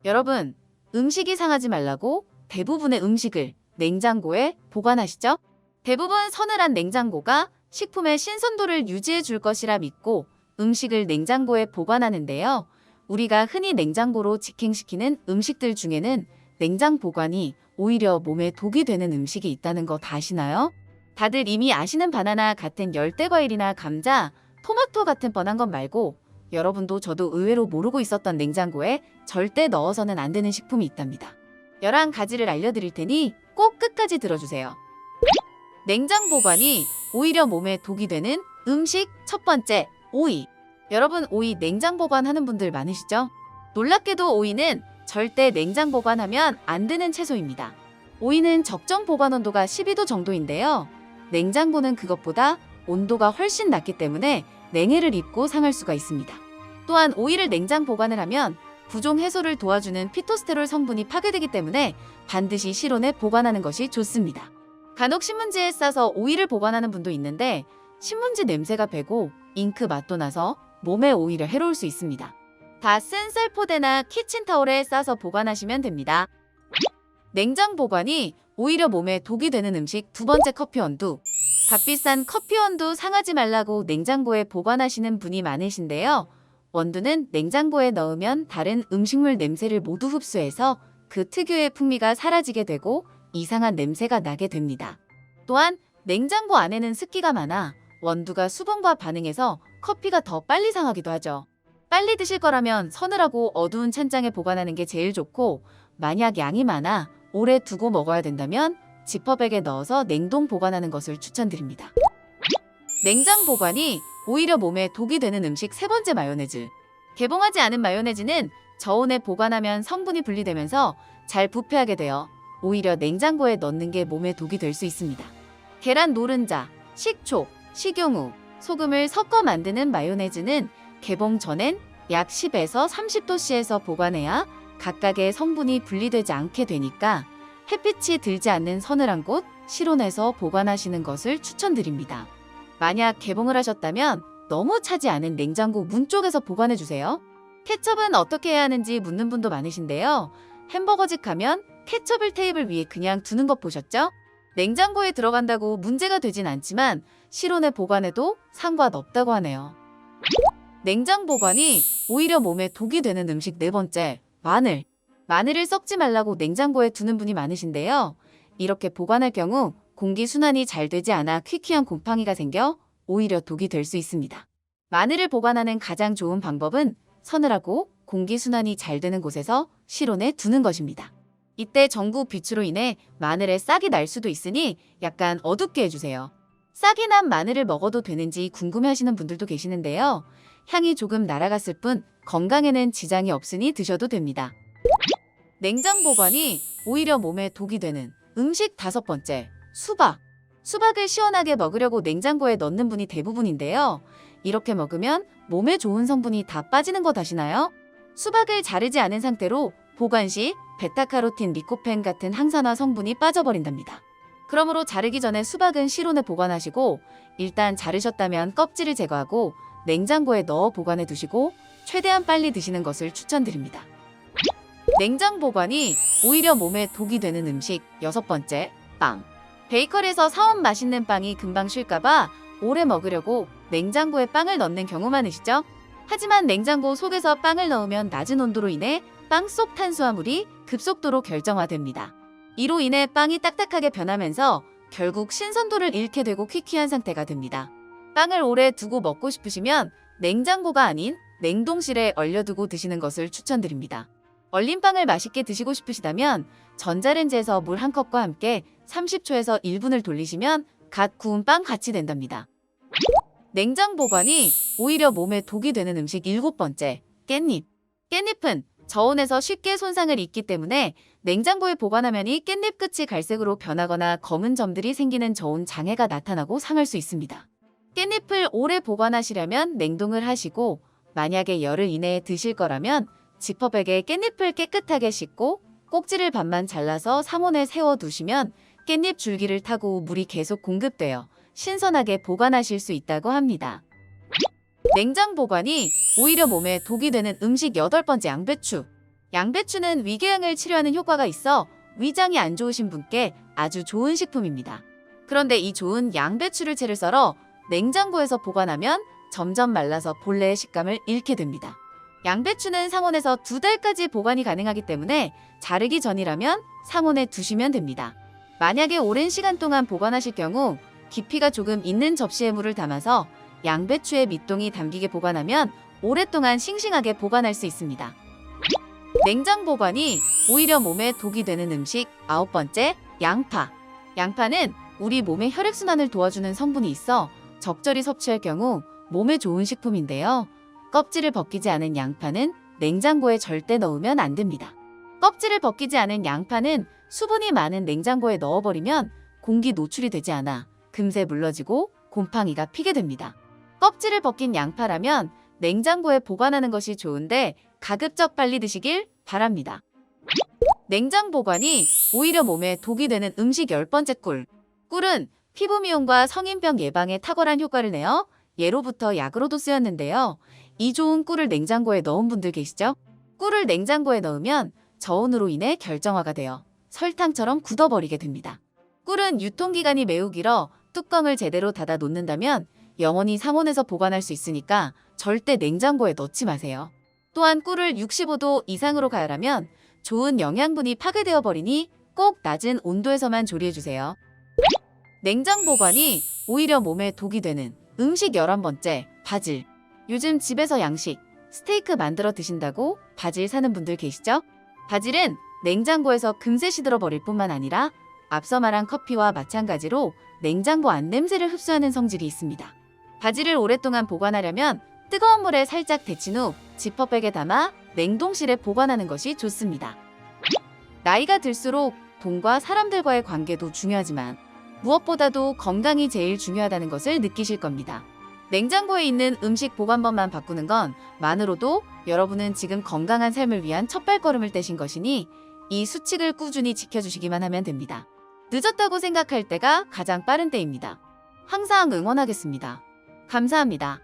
여러분, 음식이 상하지 말라고 대부분의 음식을 냉장고에 보관하시죠? 대부분 서늘한 냉장고가 식품의 신선도를 유지해 줄 것이라 믿고 음식을 냉장고에 보관하는데요. 우리가 흔히 냉장고로 직행시키는 음식들 중에는 냉장 보관이 오히려 몸에 독이 되는 음식이 있다는 거 다 아시나요? 다들 이미 아시는 바나나 같은 열대과일이나 감자, 토마토 같은 뻔한 것 말고 여러분도 저도 의외로 모르고 있었던 냉장고에 절대 넣어서는 안 되는 식품이 있답니다. 11가지를 알려드릴 테니 꼭 끝까지 들어주세요. 냉장 보관이 오히려 몸에 독이 되는 음식 첫 번째, 오이. 여러분, 오이 냉장 보관하는 분들 많으시죠? 놀랍게도 오이는 절대 냉장 보관하면 안 되는 채소입니다. 오이는 적정 보관 온도가 12도 정도인데요. 냉장고는 그것보다 온도가 훨씬 낮기 때문에 냉해를 입고 상할 수가 있습니다. 또한 오이를 냉장 보관을 하면 부종 해소를 도와주는 피토스테롤 성분이 파괴되기 때문에 반드시 실온에 보관하는 것이 좋습니다. 간혹 신문지에 싸서 오이를 보관하는 분도 있는데 신문지 냄새가 배고 잉크 맛도 나서 몸에 오히려 해로울 수 있습니다. 다 쓴 셀포대나 키친타올에 싸서 보관하시면 됩니다. 냉장 보관이 오히려 몸에 독이 되는 음식 두 번째, 커피 원두. 값비싼 커피 원두 상하지 말라고 냉장고에 보관하시는 분이 많으신데요. 원두는 냉장고에 넣으면 다른 음식물 냄새를 모두 흡수해서 그 특유의 풍미가 사라지게 되고 이상한 냄새가 나게 됩니다. 또한 냉장고 안에는 습기가 많아 원두가 수분과 반응해서 커피가 더 빨리 상하기도 하죠. 빨리 드실 거라면 서늘하고 어두운 찬장에 보관하는 게 제일 좋고, 만약 양이 많아 오래 두고 먹어야 된다면 지퍼백에 넣어서 냉동 보관하는 것을 추천드립니다. 냉장 보관이 오히려 몸에 독이 되는 음식 세 번째, 마요네즈. 개봉하지 않은 마요네즈는 저온에 보관하면 성분이 분리되면서 잘 부패하게 되어 오히려 냉장고에 넣는 게 몸에 독이 될 수 있습니다. 계란 노른자, 식초, 식용유, 소금을 섞어 만드는 마요네즈는 개봉 전엔 약 10에서 30도씨에서 보관해야 각각의 성분이 분리되지 않게 되니까 햇빛이 들지 않는 서늘한 곳, 실온에서 보관하시는 것을 추천드립니다. 만약 개봉을 하셨다면 너무 차지 않은 냉장고 문 쪽에서 보관해주세요. 케첩은 어떻게 해야 하는지 묻는 분도 많으신데요. 햄버거집 가면 케첩을 테이블 위에 그냥 두는 것 보셨죠? 냉장고에 들어간다고 문제가 되진 않지만 실온에 보관해도 상관없다고 하네요. 냉장 보관이 오히려 몸에 독이 되는 음식 네 번째, 마늘. 마늘을 썩지 말라고 냉장고에 두는 분이 많으신데요. 이렇게 보관할 경우 공기순환이 잘 되지 않아 퀴퀴한 곰팡이가 생겨 오히려 독이 될 수 있습니다. 마늘을 보관하는 가장 좋은 방법은 서늘하고 공기순환이 잘 되는 곳에서 실온에 두는 것입니다. 이때 전구 빛으로 인해 마늘에 싹이 날 수도 있으니 약간 어둡게 해주세요. 싹이 난 마늘을 먹어도 되는지 궁금해하시는 분들도 계시는데요. 향이 조금 날아갔을 뿐 건강에는 지장이 없으니 드셔도 됩니다. 냉장 보관이 오히려 몸에 독이 되는 음식 다섯 번째, 수박. 수박을 시원하게 먹으려고 냉장고에 넣는 분이 대부분인데요. 이렇게 먹으면 몸에 좋은 성분이 다 빠지는 것 아시나요? 수박을 자르지 않은 상태로 보관 시 베타카로틴, 리코펜 같은 항산화 성분이 빠져버린답니다. 그러므로 자르기 전에 수박은 실온에 보관하시고 일단 자르셨다면 껍질을 제거하고 냉장고에 넣어 보관해 두시고 최대한 빨리 드시는 것을 추천드립니다. 냉장 보관이 오히려 몸에 독이 되는 음식 여섯 번째, 빵. 베이커리에서 사온 맛있는 빵이 금방 식을까봐 오래 먹으려고 냉장고에 빵을 넣는 경우 많으시죠? 하지만 냉장고 속에서 빵을 넣으면 낮은 온도로 인해 빵 속 탄수화물이 급속도로 결정화됩니다. 이로 인해 빵이 딱딱하게 변하면서 결국 신선도를 잃게 되고 퀴퀴한 상태가 됩니다. 빵을 오래 두고 먹고 싶으시면 냉장고가 아닌 냉동실에 얼려두고 드시는 것을 추천드립니다. 얼린 빵을 맛있게 드시고 싶으시다면 전자레인지에서 물 한 컵과 함께 30초에서 1분을 돌리시면 갓 구운 빵 같이 된답니다. 냉장 보관이 오히려 몸에 독이 되는 음식 일곱 번째, 깻잎. 깻잎은 저온에서 쉽게 손상을 입기 때문에 냉장고에 보관하면 이 깻잎 끝이 갈색으로 변하거나 검은 점들이 생기는 저온 장애가 나타나고 상할 수 있습니다. 깻잎을 오래 보관하시려면 냉동을 하시고 만약에 열흘 이내에 드실 거라면 지퍼백에 깻잎을 깨끗하게 씻고 꼭지를 반만 잘라서 상온에 세워두시면 깻잎 줄기를 타고 물이 계속 공급되어 신선하게 보관하실 수 있다고 합니다. 냉장 보관이 오히려 몸에 독이 되는 음식 여덟 번째, 양배추. 양배추는 위궤양을 치료하는 효과가 있어 위장이 안 좋으신 분께 아주 좋은 식품입니다. 그런데 이 좋은 양배추를 채를 썰어 냉장고에서 보관하면 점점 말라서 본래의 식감을 잃게 됩니다. 양배추는 상온에서 2달까지 보관이 가능하기 때문에 자르기 전이라면 상온에 두시면 됩니다. 만약에 오랜 시간 동안 보관하실 경우 깊이가 조금 있는 접시에 물을 담아서 양배추의 밑동이 담기게 보관하면 오랫동안 싱싱하게 보관할 수 있습니다. 냉장 보관이 오히려 몸에 독이 되는 음식 9번째, 양파. 양파는 우리 몸의 혈액순환을 도와주는 성분이 있어 적절히 섭취할 경우 몸에 좋은 식품인데요. 껍질을 벗기지 않은 양파는 냉장고에 절대 넣으면 안 됩니다. 껍질을 벗기지 않은 양파는 수분이 많은 냉장고에 넣어버리면 공기 노출이 되지 않아 금세 물러지고 곰팡이가 피게 됩니다. 껍질을 벗긴 양파라면 냉장고에 보관하는 것이 좋은데 가급적 빨리 드시길 바랍니다. 냉장 보관이 오히려 몸에 독이 되는 음식 10번째 꿀. 꿀은 피부 미용과 성인병 예방에 탁월한 효과를 내어 예로부터 약으로도 쓰였는데요. 이 좋은 꿀을 냉장고에 넣은 분들 계시죠? 꿀을 냉장고에 넣으면 저온으로 인해 결정화가 되어 설탕처럼 굳어버리게 됩니다. 꿀은 유통기간이 매우 길어 뚜껑을 제대로 닫아 놓는다면 영원히 상온에서 보관할 수 있으니까 절대 냉장고에 넣지 마세요. 또한 꿀을 65도 이상으로 가열하면 좋은 영양분이 파괴되어 버리니 꼭 낮은 온도에서만 조리해주세요. 냉장 보관이 오히려 몸에 독이 되는 음식 11번째, 바질. 요즘 집에서 양식, 스테이크 만들어 드신다고 바질 사는 분들 계시죠? 바질은 냉장고에서 금세 시들어 버릴 뿐만 아니라 앞서 말한 커피와 마찬가지로 냉장고 안 냄새를 흡수하는 성질이 있습니다. 바질을 오랫동안 보관하려면 뜨거운 물에 살짝 데친 후 지퍼백에 담아 냉동실에 보관하는 것이 좋습니다. 나이가 들수록 돈과 사람들과의 관계도 중요하지만 무엇보다도 건강이 제일 중요하다는 것을 느끼실 겁니다. 냉장고에 있는 음식 보관법만 바꾸는 것만으로도 여러분은 지금 건강한 삶을 위한 첫발걸음을 떼신 것이니 이 수칙을 꾸준히 지켜주시기만 하면 됩니다. 늦었다고 생각할 때가 가장 빠른 때입니다. 항상 응원하겠습니다. 감사합니다.